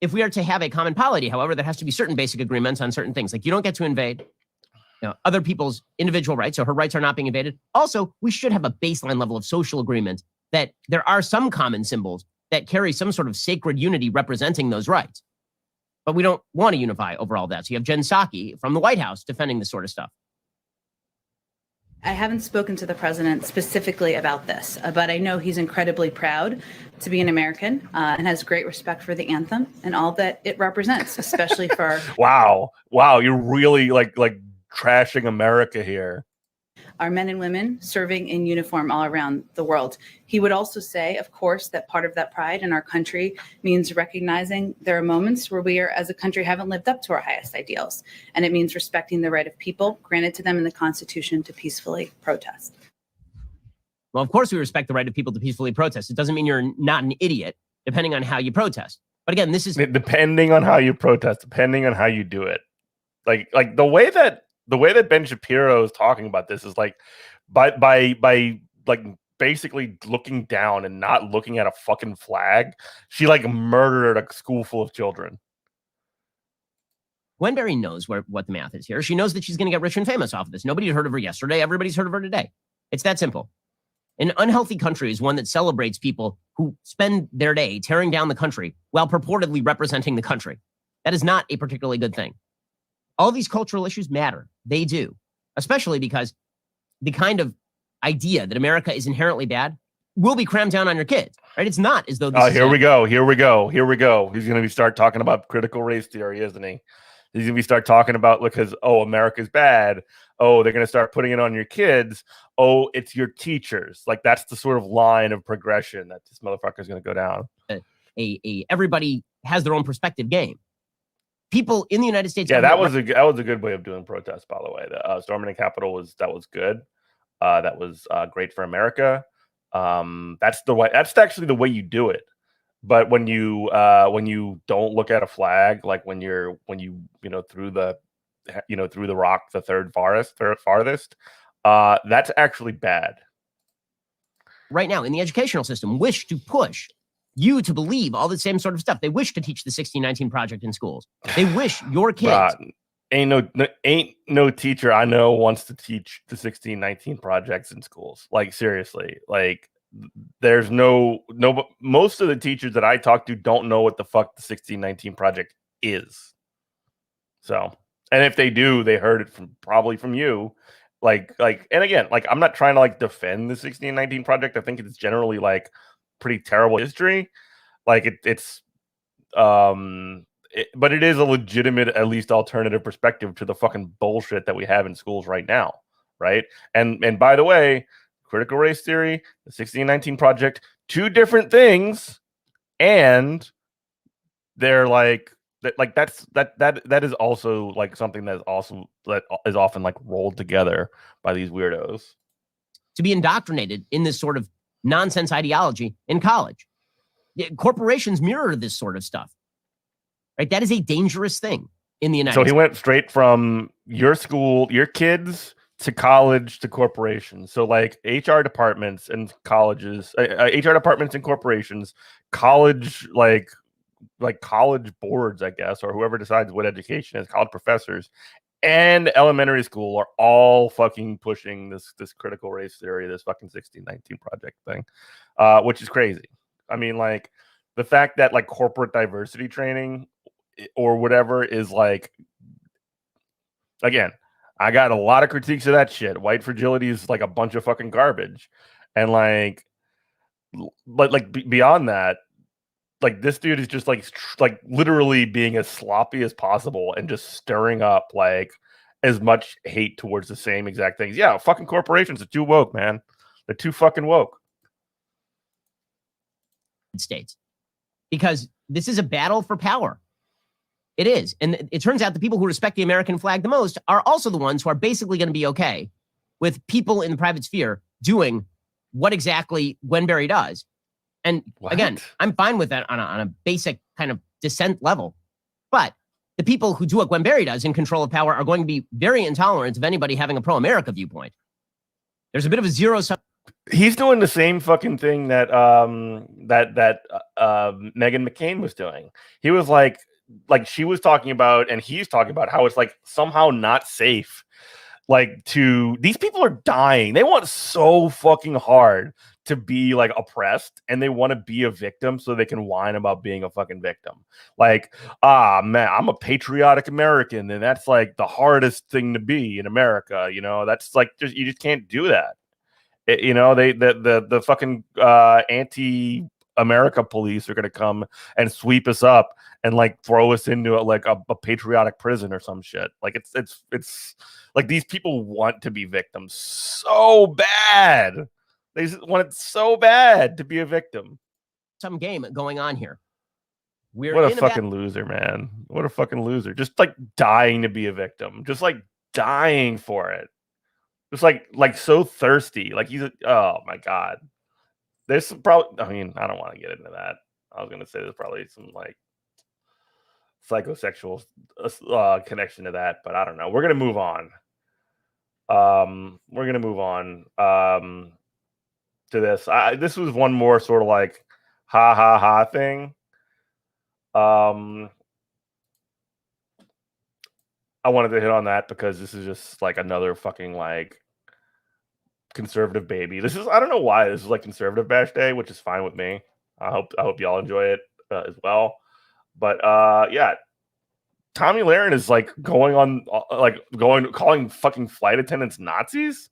If we are to have a common polity, however, there has to be certain basic agreements on certain things. Like you don't get to invade other people's individual rights, so her rights are not being invaded. Also, we should have a baseline level of social agreement that there are some common symbols that carry some sort of sacred unity representing those rights. But we don't want to unify over all that. So you have Jen Psaki from the White House defending this sort of stuff. I haven't spoken to the president specifically about this, but I know he's incredibly proud to be an American and has great respect for the anthem and all that it represents, especially for Wow, you're really like trashing America here. Our men and women serving in uniform all around the world. He would also say, of course, that part of that pride in our country means recognizing there are moments where we are, as a country, haven't lived up to our highest ideals. And it means respecting the right of people granted to them in the Constitution to peacefully protest. Well, of course, we respect the right of people to peacefully protest. It doesn't mean you're not an idiot, depending on how you protest. But again, this is depending on how you protest, depending on how you do it. Like the way that Ben Shapiro is talking about this is like by like basically looking down and not looking at a fucking flag. She like murdered a school full of children. Wenberry knows what the math is here. She knows that she's going to get rich and famous off of this. Nobody heard of her yesterday. Everybody's heard of her today. It's that simple. An unhealthy country is one that celebrates people who spend their day tearing down the country while purportedly representing the country. That is not a particularly good thing. All these cultural issues matter. They do, especially because the kind of idea that America is inherently bad will be crammed down on your kids, right? It's not as though this Here we go. He's going to start talking about critical race theory, isn't he? He's going to start talking about because, America's bad. Oh, they're going to start putting it on your kids. Oh, it's your teachers. Like that's the sort of line of progression that this motherfucker is going to go down. Everybody has their own perspective game. People in the United States. Yeah, that was a good way of doing protest, by the way. The storming the Capitol was good. That was great for America. That's the way. That's actually the way you do it. But when you don't look at a flag, like when you through the rock, the third farthest, that's actually bad. Right now in the educational system, wish to push you to believe all the same sort of stuff. They wish to teach the 1619 Project in schools. They wish your kids. Ain't no teacher I know wants to teach the 1619 projects in schools. Like seriously, like there's no. Most of the teachers that I talk to don't know what the fuck the 1619 Project is. So, and if they do, they heard it probably from you. Like, and again, like I'm not trying to like defend the 1619 Project. I think it's generally like pretty terrible history. Like but it is a legitimate, at least alternative perspective to the fucking bullshit that we have in schools right now, right? And by the way, critical race theory, the 1619 Project, two different things, and they're like that is also like something that is often like rolled together by these weirdos to be indoctrinated in this sort of nonsense ideology in college. Corporations mirror this sort of stuff, right? That is a dangerous thing. in the United So States. he went straight from your school, your kids, to college to corporations. So like HR departments and colleges, HR departments and corporations, college like college boards, I guess, or whoever decides what education is, college professors, and elementary school are all fucking pushing this critical race theory, this fucking 1619 project thing, which is crazy. I mean, like the fact that like corporate diversity training or whatever is like, again, I got a lot of critiques of that shit. White fragility is like a bunch of fucking garbage, and like, but like beyond that, like this dude is just like literally being as sloppy as possible and just stirring up like as much hate towards the same exact things. Yeah, fucking corporations are too woke, man. They're too fucking woke. States, because this is a battle for power. It is. And it turns out the people who respect the American flag the most are also the ones who are basically going to be okay with people in the private sphere doing what exactly Gwen Berry does. And again, I'm fine with that on a basic kind of dissent level. But the people who do what Gwen Berry does in control of power are going to be very intolerant of anybody having a pro-America viewpoint. There's a bit of a zero-sum. He's doing the same fucking thing that Meghan McCain was doing. He was like she was talking about, and he's talking about how it's like somehow not safe. Like these people are dying. They want so fucking hard to be like oppressed, and they want to be a victim so they can whine about being a fucking victim. Like, man, I'm a patriotic American, and that's like the hardest thing to be in America. You know, that's like you just can't do that. You know, the fucking anti-America police are gonna come and sweep us up and like throw us into a patriotic prison or some shit. Like it's like these people want to be victims so bad. They want it so bad to be a victim. Some game going on here. What a fucking loser, man. What a fucking loser. Just like dying to be a victim. Just like dying for it. Just like so thirsty. Like oh my God. There's some probably, I mean, I don't want to get into that. I was going to say there's probably some like psychosexual connection to that, but I don't know. We're going to move on. We're going to move on to this. This was one more sort of like ha ha ha thing. I wanted to hit on that because this is just like another fucking like conservative baby. This is, I don't know why this is like conservative bash day, which is fine with me. I hope y'all enjoy it as well. But yeah, Tommy Lahren is like calling fucking flight attendants Nazis.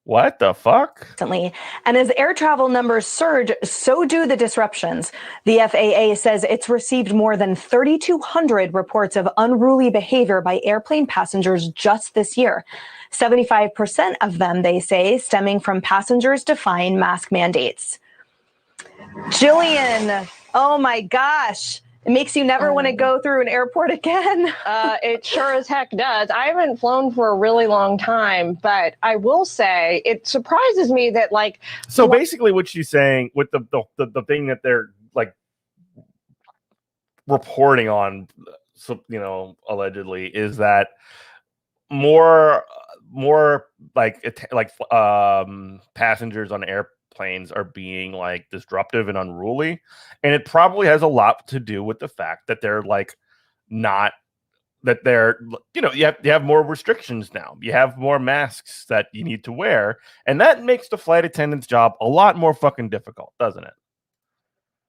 What the fuck? And as air travel numbers surge, so do the disruptions. The FAA says it's received more than 3,200 reports of unruly behavior by airplane passengers just this year. 75% of them, they say, stemming from passengers defying mask mandates. Jillian, oh my gosh. It makes you never want to go through an airport again. It sure as heck does. I haven't flown for a really long time, but I will say it surprises me that like. So basically, what she's saying with the thing that they're like reporting on, so you know, allegedly, is that more passengers on airplanes are being like disruptive and unruly, and it probably has a lot to do with the fact that they're like not that they're, you know, you have more restrictions now. You have more masks that you need to wear, and that makes the flight attendant's job a lot more fucking difficult, doesn't it?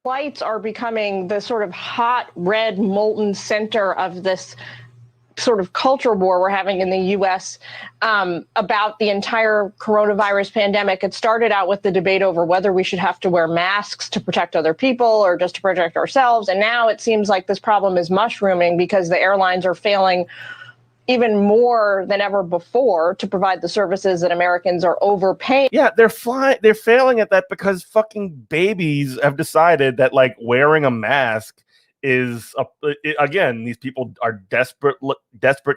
Flights are becoming the sort of hot red molten center of this sort of culture war we're having in the U.S. About the entire coronavirus pandemic. It started out with the debate over whether we should have to wear masks to protect other people or just to protect ourselves. And now it seems like this problem is mushrooming because the airlines are failing even more than ever before to provide the services that Americans are overpaying. Yeah, they're failing at that because fucking babies have decided that like wearing a mask is again, these people are desperate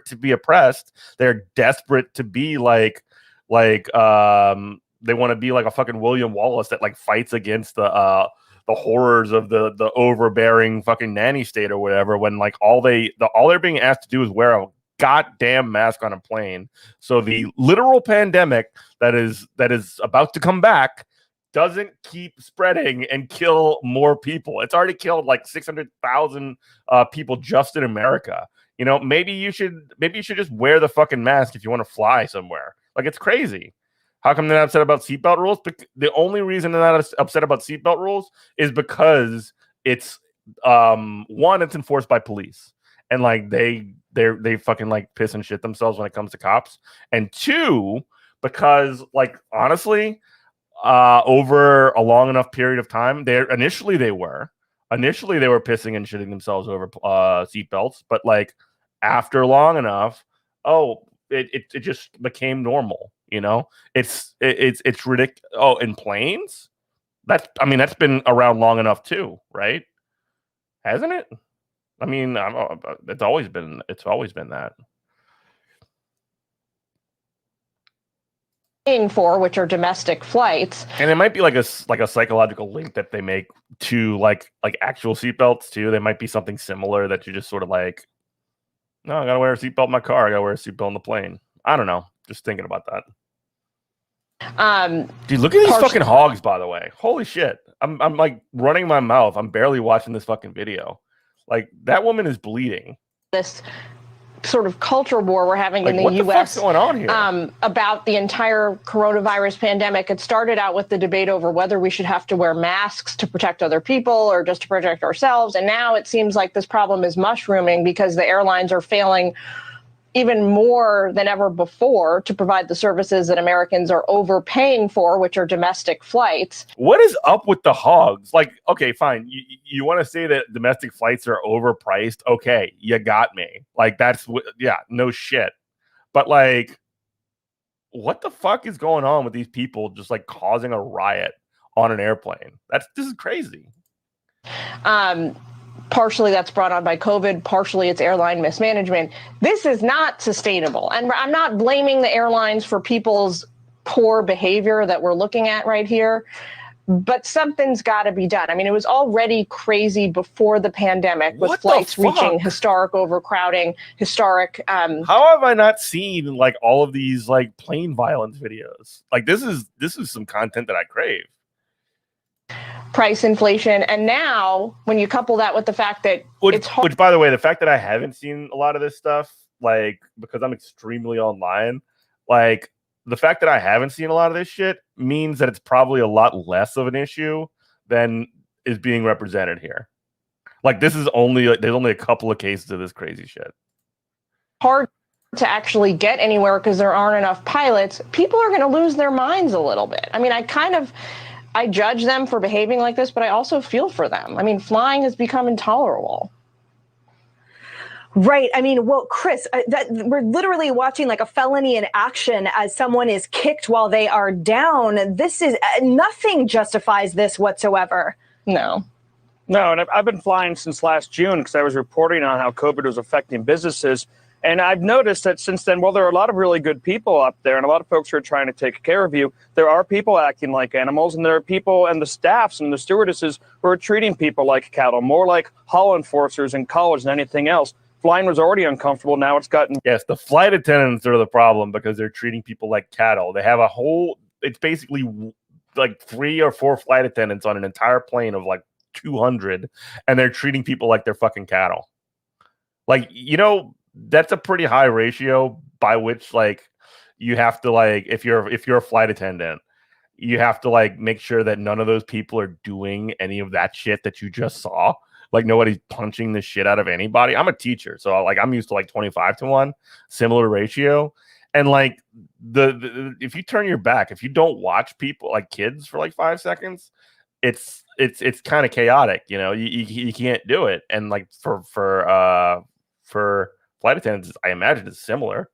to be oppressed. They're desperate to be like they want to be like a fucking William Wallace that like fights against the the horrors of the overbearing fucking nanny state or whatever, when like all they're being asked to do is wear a goddamn mask on a plane. So the literal pandemic that is about to come back doesn't keep spreading and kill more people. It's already killed like 600,000 people just in America. You know, maybe you should just wear the fucking mask if you want to fly somewhere. Like, it's crazy. How come they're not upset about seatbelt rules? The only reason they're not upset about seatbelt rules is because it's one, it's enforced by police, and like they fucking like piss and shit themselves when it comes to cops, and two, because like honestly, over a long enough period of time, initially they were pissing and shitting themselves over seatbelts, but like after long enough, it just became normal. You know, it's ridiculous. Oh, in planes, that's been around long enough too, right? Hasn't it? I mean, it's always been that. Paying for, which are domestic flights, and it might be like a psychological link that they make to like actual seatbelts too. They might be something similar that you just sort of like, no, I gotta wear a seatbelt in my car. I gotta wear a seatbelt on the plane. I don't know. Just thinking about that. Dude, look at these fucking hogs, by the way. Holy shit. I'm like running my mouth. I'm barely watching this fucking video. Like, that woman is bleeding. This sort of culture war we're having in the what U.S. the fuck's going on here? About the entire coronavirus pandemic. It started out with the debate over whether we should have to wear masks to protect other people or just to protect ourselves. And now it seems like this problem is mushrooming because the airlines are failing even more than ever before to provide the services that Americans are overpaying for, which are domestic flights. What is up with the hogs? Like, okay, fine. You want to say that domestic flights are overpriced? Okay, you got me. Like, no shit. But like, what the fuck is going on with these people just like causing a riot on an airplane? This is crazy. Partially that's brought on by COVID, partially it's airline mismanagement. This is not sustainable. And I'm not blaming the airlines for people's poor behavior that we're looking at right here, but something's got to be done. I mean, it was already crazy before the pandemic with flights reaching historic overcrowding, historic. How have I not seen like all of these like plane violence videos? Like, this is some content that I crave. Price inflation, and now when you couple that with the fact that it's hard. Which, by the way, the fact that I haven't seen a lot of this stuff, like, because I'm extremely online, like, the fact that I haven't seen a lot of this shit means that it's probably a lot less of an issue than is being represented here. Like, there's only a couple of cases of this crazy shit. Hard to actually get anywhere because there aren't enough pilots. People are going to lose their minds a little bit. I mean, I judge them for behaving like this, but I also feel for them. I mean, flying has become intolerable. Right. I mean, well, Chris, we're literally watching like a felony in action as someone is kicked while they are down. This is nothing justifies this whatsoever. No, and I've been flying since last June because I was reporting on how COVID was affecting businesses. And I've noticed that since then, while there are a lot of really good people up there and a lot of folks who are trying to take care of you, there are people acting like animals, and there are people and the staffs and the stewardesses who are treating people like cattle, more like hall enforcers in college than anything else. Flying was already uncomfortable. Now it's gotten... Yes, the flight attendants are the problem because they're treating people like cattle. They have it's basically like 3 or 4 flight attendants on an entire plane of like 200, and they're treating people like they're fucking cattle. Like, you know... That's a pretty high ratio by which like you have to like if you're a flight attendant, you have to like make sure that none of those people are doing any of that shit that you just saw. Like, nobody's punching the shit out of anybody. I'm a teacher, so like I'm used to like 25-1, similar ratio. And like the if you turn your back, if you don't watch people like kids for like 5 seconds, it's kind of chaotic, you know. You can't do it. And like for flight attendants, I imagine it's similar.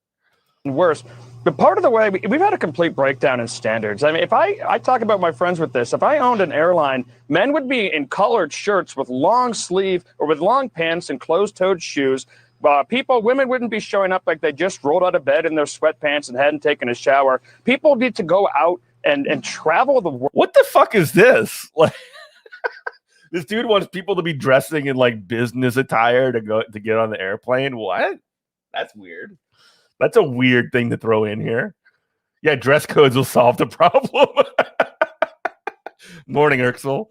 Worse. But part of the way we've had a complete breakdown in standards. I mean, if I talk about my friends with this, if I owned an airline, men would be in collared shirts with long sleeve or with long pants and closed-toed shoes. Women wouldn't be showing up like they just rolled out of bed in their sweatpants and hadn't taken a shower. People need to go out and travel the world. What the fuck is this? Like, This dude wants people to be dressing in like business attire to get on the airplane. What? That's weird. That's a weird thing to throw in here. Yeah, dress codes will solve the problem. Morning, Urxel.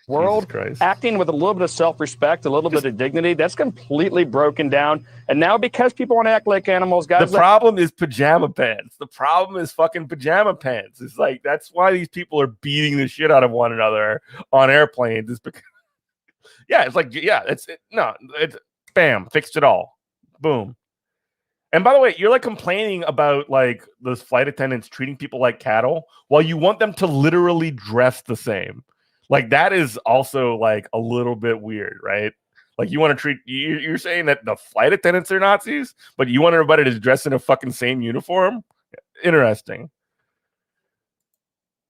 World acting with a little bit of self-respect, a little bit of dignity, that's completely broken down. And now because people want to act like animals, guys. The problem is pajama pants. The problem is fucking pajama pants. It's like that's why these people are beating the shit out of one another on airplanes. It's because it's like it's bam, fixed it all. Boom. And by the way, you're like complaining about like those flight attendants treating people like cattle while you want them to literally dress the same. Like that is also like a little bit weird, right? Like you want to treat you're saying that the flight attendants are Nazis, but you want everybody to dress in a fucking same uniform? Interesting.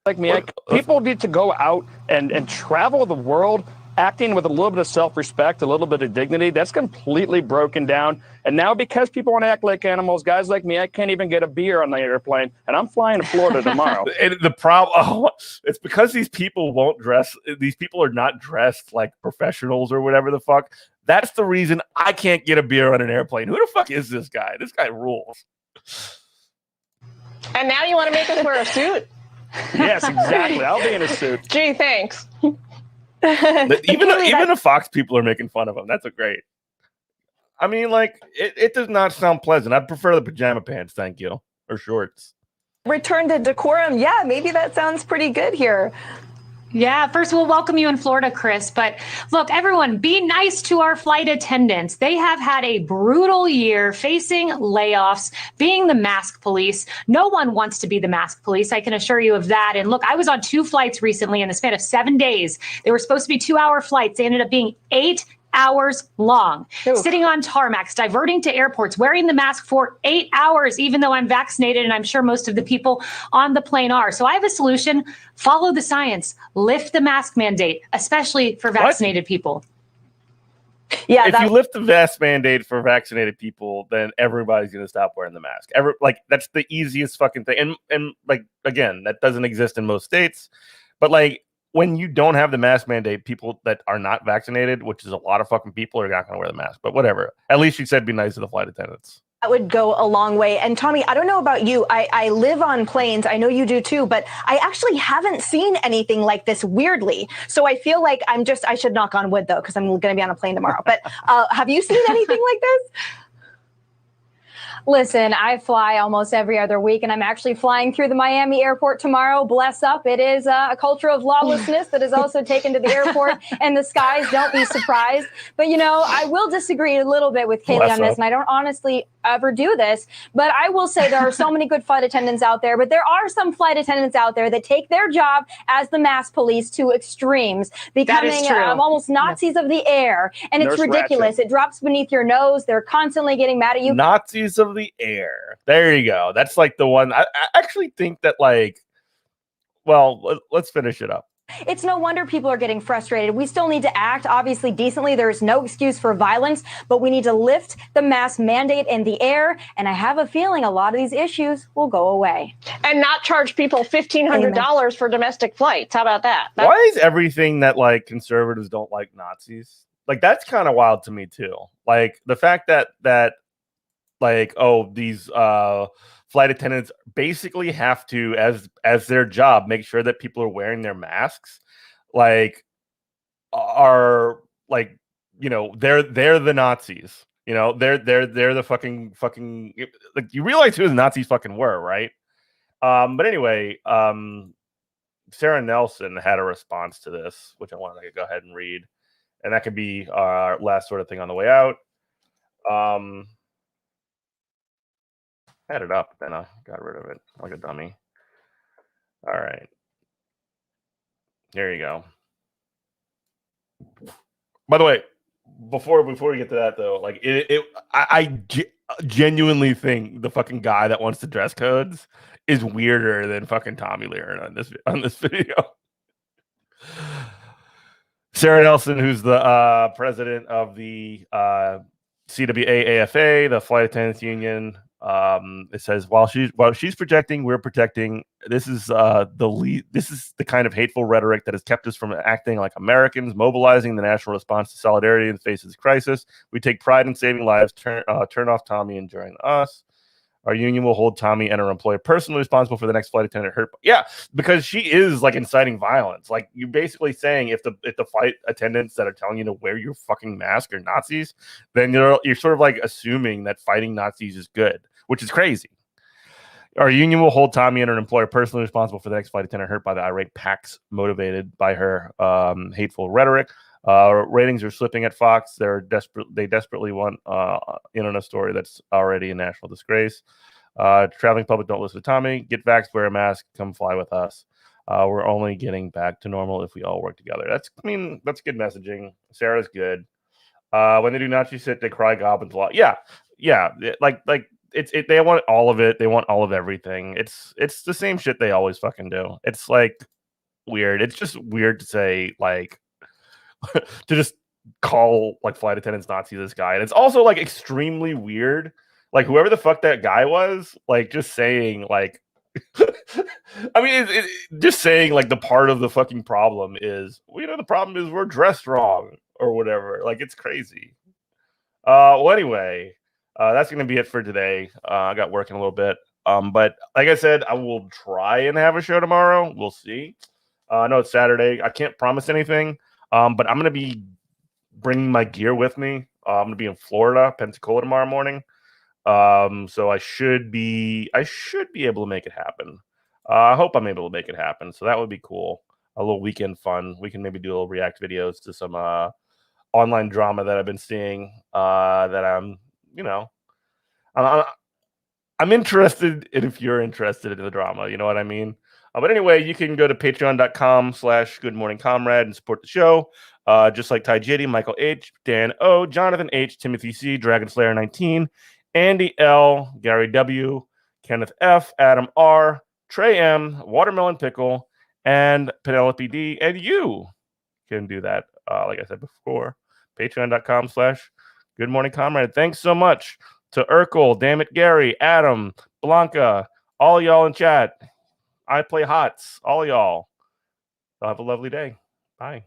Like me, people need to go out and travel the world acting with a little bit of self-respect, a little bit of dignity. That's completely broken down. And now because people want to act like animals, guys like me, I can't even get a beer on the airplane, and I'm flying to Florida tomorrow. And the problem, it's because these people won't dress. These people are not dressed like professionals or whatever the fuck. That's the reason I can't get a beer on an airplane. Who the fuck is this guy? This guy rules. And now you want to make us wear a suit? Yes, exactly. I'll be in a suit. Gee, thanks. Even the Fox people are making fun of him. That's a great. I mean, like it does not sound pleasant. I'd prefer the pajama pants, thank you, or shorts. Return to decorum. Yeah, maybe that sounds pretty good here. Yeah, first we'll welcome you in Florida, Chris. But look, everyone, be nice to our flight attendants. They have had a brutal year facing layoffs, being the mask police. No one wants to be the mask police, I can assure you of that. And look, I was on 2 flights recently in the span of 7 days. They were supposed to be 2-hour flights. They ended up being 8 hours long, sitting on tarmacs, diverting to airports, wearing the mask for 8 hours, even though I'm vaccinated, and I'm sure most of the people on the plane are. So I have a solution. Follow the science. Lift the mask mandate, especially for vaccinated people. Yeah, if you lift the mask mandate for vaccinated people, then everybody's going to stop wearing the mask. That's the easiest fucking thing. And like, again, that doesn't exist in most states, but like, when you don't have the mask mandate, people that are not vaccinated, which is a lot of fucking people, are not going to wear the mask. But whatever. At least you said be nice to the flight attendants. That would go a long way. And Tommy, I don't know about you. I live on planes. I know you do too, but I actually haven't seen anything like this, weirdly. So I feel like I should knock on wood though, because I'm going to be on a plane tomorrow. But have you seen anything like this? Listen, I fly almost every other week, and I'm actually flying through the Miami airport tomorrow. Bless up. It is a culture of lawlessness that is also taken to the airport and the skies. Don't be surprised. But, I will disagree a little bit with Kaylee on this, and I don't honestly ever do this. But I will say there are so many good flight attendants out there, but there are some flight attendants out there that take their job as the mask police to extremes, becoming almost Nazis of the air. And it's ridiculous. Ratchet. It drops beneath your nose. They're constantly getting mad at you. Nazis of the air. There you go. That's like the one. I actually think that let's finish it up. It's no wonder people are getting frustrated. We still need to act, obviously, decently. There is no excuse for violence, but we need to lift the mask mandate in the air. And I have a feeling a lot of these issues will go away. And not charge people $1,500 for domestic flights. How about that? Why is everything that like conservatives don't like Nazis? Like that's kind of wild to me too. Like the fact that these flight attendants basically have to, as their job, make sure that people are wearing their masks. They're the Nazis. They're the fucking like you realize who the Nazis fucking were, right? But anyway, Sarah Nelson had a response to this, which I wanted to go ahead and read, and that could be our last sort of thing on the way out. Had it up, then I got rid of it like a dummy. All right, here you go. By the way, before we get to that though, like I genuinely think the fucking guy that wants the dress codes is weirder than fucking Tommy Lear on this video. Sarah Nelson, who's the president of the CWA-AFA, the Flight Attendants Union, It says while she's projecting, we're protecting. This is the kind of hateful rhetoric that has kept us from acting like Americans, mobilizing the national response to solidarity in the face of this crisis. We take pride in saving lives. Turn off Tommy and join us. Our union will hold Tommy and her employer personally responsible for the next flight attendant hurt. Yeah, because she is like inciting violence. Like you're basically saying if the flight attendants that are telling you to wear your fucking mask are Nazis, then you're sort of like assuming that fighting Nazis is good, which is crazy. Our union will hold Tommy and her employer personally responsible for the next flight attendant hurt by the irate PACs motivated by her hateful rhetoric. Ratings are slipping at Fox. They desperately want in on a story that's already a national disgrace. Traveling public, don't listen to Tommy. Get vaxxed, wear a mask, come fly with us. We're only getting back to normal if we all work together. That's good messaging. Sarah's good. When they do Nazi shit, they cry goblins a lot. Yeah. Like they want all of it. They want all of everything. It's the same shit they always fucking do. It's like weird. It's just weird to say like to just call like flight attendants Nazi this guy. And it's also like extremely weird. Like whoever the fuck that guy was, like just saying like I mean, just saying like the part of the fucking problem is, well, the problem is we're dressed wrong or whatever. Like it's crazy. Well, anyway, that's going to be it for today. I got working a little bit. But like I said, I will try and have a show tomorrow. We'll see. I know it's Saturday. I can't promise anything. But I'm going to be bringing my gear with me. I'm going to be in Florida, Pensacola tomorrow morning. So I should be able to make it happen. I hope I'm able to make it happen. So that would be cool. A little weekend fun. We can maybe do a little react videos to some online drama that I've been seeing. That I'm interested in if you're interested in the drama. You know what I mean? But anyway, you can go to patreon.com/goodmorningcomrade and support the show. Just like Ty JD, Michael H, Dan O, Jonathan H, Timothy C, Dragon Slayer 19, Andy L, Gary W, Kenneth F, Adam R, Trey M, Watermelon Pickle, and Penelope D. And you can do that, like I said before, patreon.com/goodmorningcomrade. Thanks so much to Urkel, Damn It Gary, Adam, Blanca, all y'all in chat. I play HOTS. All y'all. Have a lovely day. Bye.